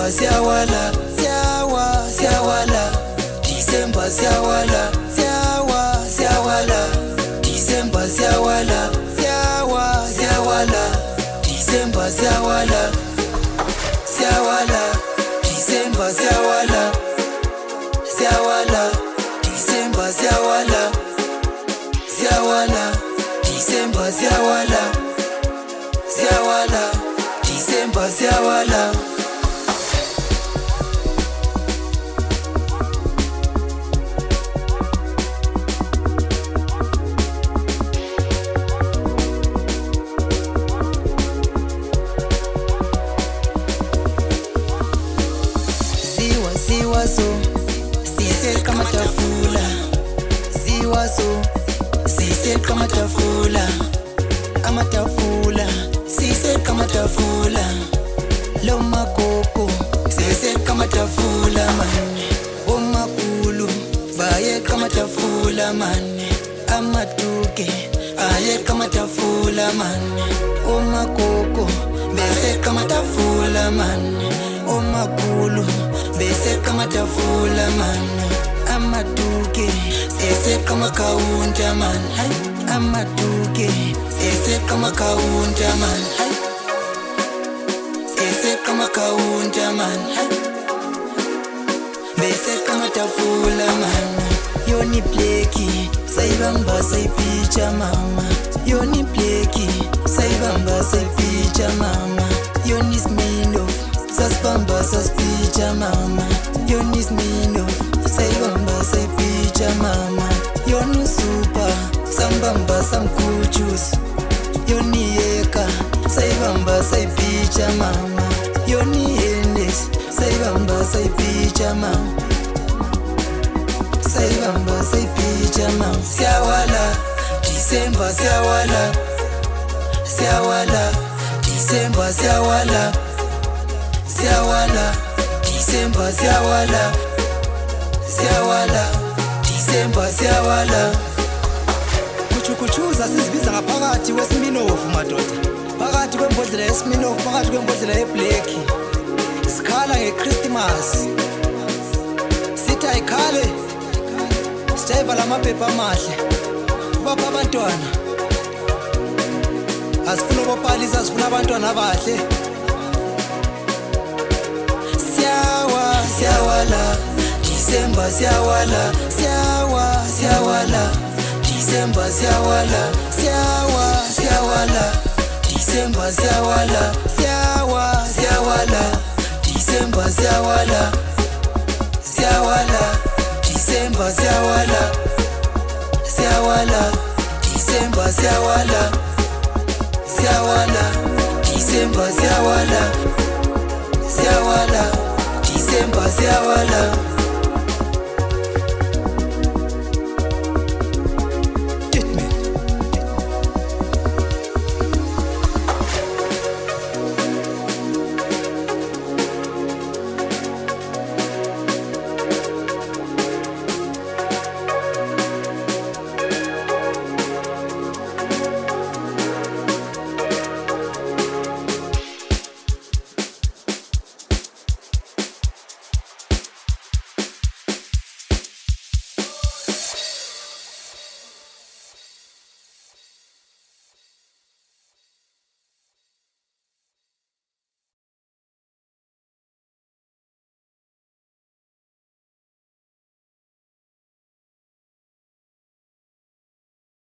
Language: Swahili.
December siyawala, siyawala. December siyawala, siyawala. December siyawala, siyawala. December siyawala, December siyawala, December siyawala, December siyawala, December siyawala. Ziwaso sise kama tafula, ziwaso sise kama tafula, amatafula sise kama tafula, lo makoko sise kama tafula man, omakulu baye kama tafula man, amatuke aye kama tafula man, omakoko bese kama tafula man, omakulu bese kama tafula man, amatuke sese kama kaunta man, amatuke sese kama kaunta man, sese kama kaunta man, bese kama tafula man. Yoni pleki saibamba saipicha mama, yoni pleki saibamba saipicha mama, yoni smino saspamba saspicha mama, yoni smino saibamba saipicha mama, yoni super sambamba samkuchus, yoni eka saibamba saipicha mama, yoni hendes saibamba saipicha mama, saibamba saipicha mama. Siyawala December siyawala, December siyawala, December siyawala, December siyawala. Kuchukuchuza sizibiza ngaphakathi kweSmirnoff madoda, phakathi kwembodlela yeSmirnoff, phakathi kwembodlela yeBlack. Sikhala ngeChristmas, sithi ayikhale sijayiva lamaphepha amahle ubapha abantwana. Asifuna ukupalisa, asifuna abantwana abahle. Siyawala December siyawala, December siyawala, December siyawala, December siyawala, December siyawala, December siyawala, December siyawala, December siyawala.